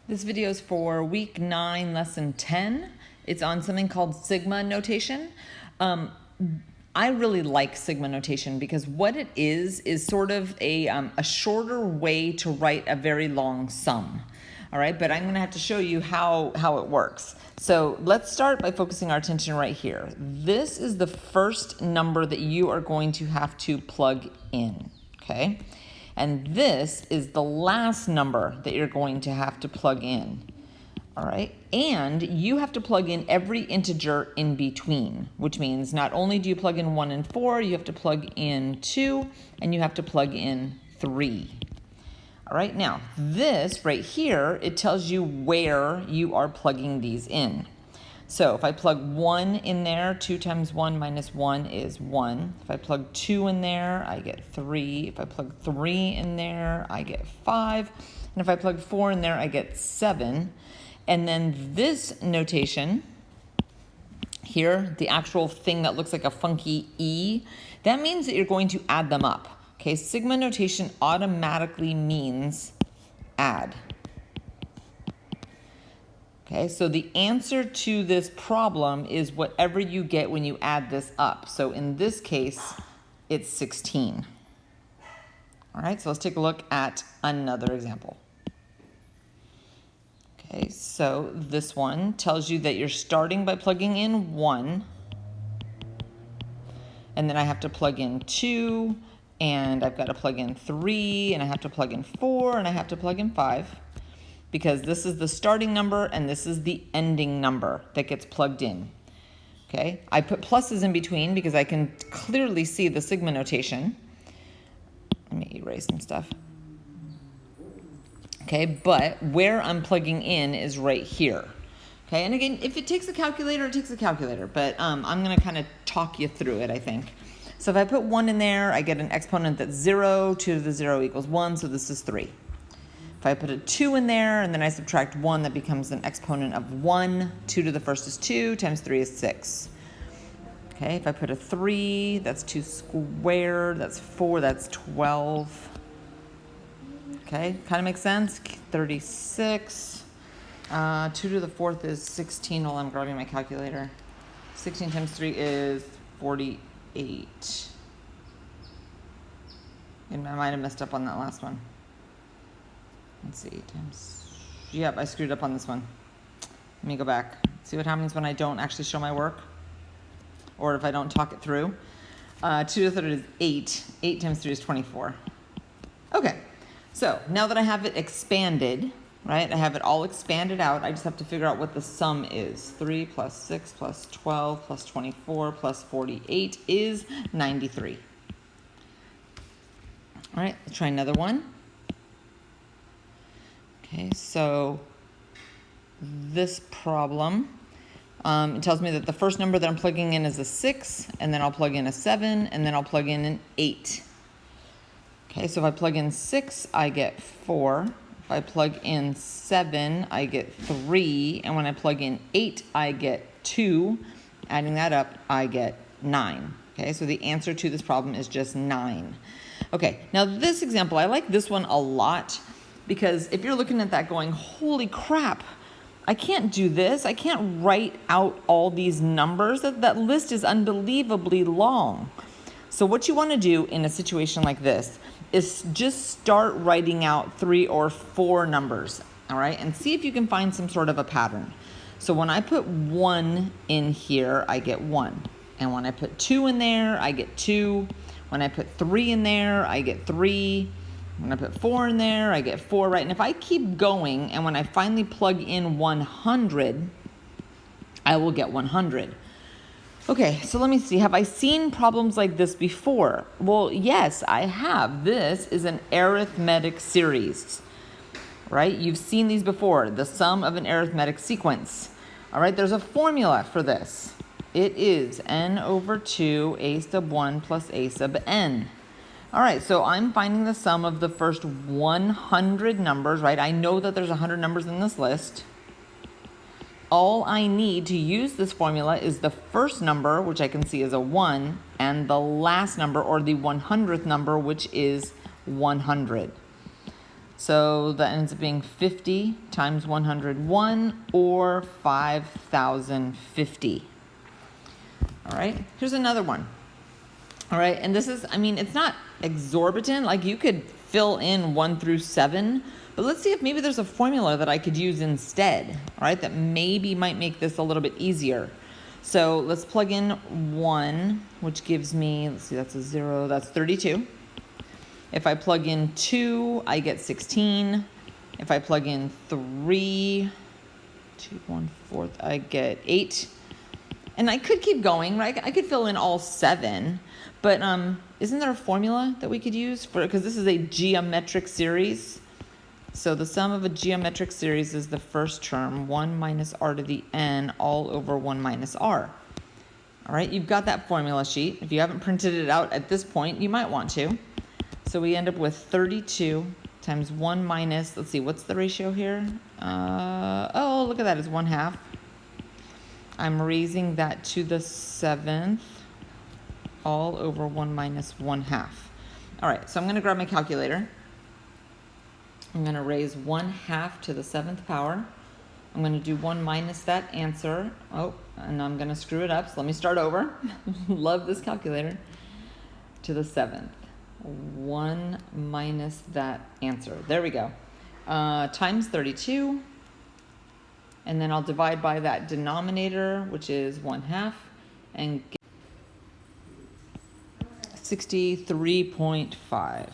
This video is for week 9, lesson 10. It's on something called sigma notation. I really like sigma notation because what it is sort of a shorter way to write a very long sum. All right, but I'm going to have to show you how it works. So let's start by focusing our attention right here. This is the first number that you are going to have to plug in, okay? And this is the last number that you're going to have to plug in, all right? And you have to plug in every integer in between, which means not only do you plug in 1 and 4, you have to plug in 2, and you have to plug in 3. All right, now this right here, it tells you where you are plugging these in. So if I plug 1 in there, 2 times 1 minus 1 is 1. If I plug 2 in there, I get 3. If I plug 3 in there, I get 5. And if I plug 4 in there, I get 7. And then this notation here, the actual thing that looks like a funky E, that means that you're going to add them up. Okay, sigma notation automatically means add. Okay, so the answer to this problem is whatever you get when you add this up. So in this case, it's 16. All right, so let's take a look at another example. Okay, so this one tells you that you're starting by plugging in 1, and then I have to plug in 2, and I've got to plug in 3, and I have to plug in 4, and I have to plug in 5. Because this is the starting number and this is the ending number that gets plugged in. Okay, I put pluses in between because I can clearly see the sigma notation. Let me erase some stuff. Okay, but where I'm plugging in is right here. Okay, and again, if it takes a calculator, it takes a calculator, but I'm going to kind of talk you through it, I think. So if I put 1 in there, I get an exponent that's 0, 2 to the 0 equals 1, so this is 3. If I put a 2 in there and then I subtract 1, that becomes an exponent of 1. 2 to the first is 2, times 3 is 6. Okay, if I put a 3, that's 2 squared, that's 4, that's 12. Okay, kind of makes sense. 36. 2 to the 4th is 16 while I'm grabbing my calculator. 16 times 3 is 48. And I might have messed up on that last one. Let's see, times, yep, I screwed up on this one. Let me go back. See what happens when I don't actually show my work? Or if I don't talk it through. 2 to the 3rd is 8. 8 times 3 is 24. Okay, so now that I have it expanded, right, I have it all expanded out, I just have to figure out what the sum is. 3 plus 6 plus 12 plus 24 plus 48 is 93. All right, let's try another one. Okay, so this problem, it tells me that the first number that I'm plugging in is a 6, and then I'll plug in a 7, and then I'll plug in an 8. Okay, so if I plug in 6, I get 4. If I plug in 7, I get 3. And when I plug in 8, I get 2. Adding that up, I get 9. Okay, so the answer to this problem is just 9. Okay, now this example, I like this one a lot. Because if you're looking at that going, holy crap, I can't do this. I can't write out all these numbers. That list is unbelievably long. So what you want to do in a situation like this is just start writing out 3 or 4 numbers, all right? And see if you can find some sort of a pattern. So when I put 1 in here, I get 1. And when I put 2 in there, I get 2. When I put 3 in there, I get 3. When I put 4 in there, I get 4, right? And if I keep going, and when I finally plug in 100, I will get 100. Okay, so let me see. Have I seen problems like this before? Well, yes, I have. This is an arithmetic series, right? You've seen these before, the sum of an arithmetic sequence. All right, there's a formula for this. It is n over 2 a sub 1 plus a sub n. All right, so I'm finding the sum of the first 100 numbers, right? I know that there's 100 numbers in this list. All I need to use this formula is the first number, which I can see is a 1, and the last number, or the 100th number, which is 100. So that ends up being 50 times 101, or 5,050. All right, here's another one. All right, and this is, I mean, it's not exorbitant. Like, you could fill in 1 through 7, but let's see if maybe there's a formula that I could use instead, all right, that maybe might make this a little bit easier. So let's plug in 1, which gives me, let's see, that's a 0, that's 32. If I plug in 2, I get 16. If I plug in 3, 2, 1/4, I get 8. And I could keep going, right? I could fill in all 7, but isn't there a formula that we could use for, because this is a geometric series. So the sum of a geometric series is the first term, 1 minus r to the n, all over 1 minus r. All right, you've got that formula sheet. If you haven't printed it out at this point, you might want to. So we end up with 32 times 1 minus, let's see, what's the ratio here? Oh, look at that, it's 1/2. I'm raising that to the 7th, all over 1 minus 1/2. All right, so I'm going to grab my calculator. I'm going to raise 1/2 to the 7th power. I'm going to do 1 minus that answer. Oh, and I'm going to screw it up, so let me start over. Love this calculator. To the 7th. 1 minus that answer. There we go. Times 32. And then I'll divide by that denominator, which is 1/2, and get 63.5.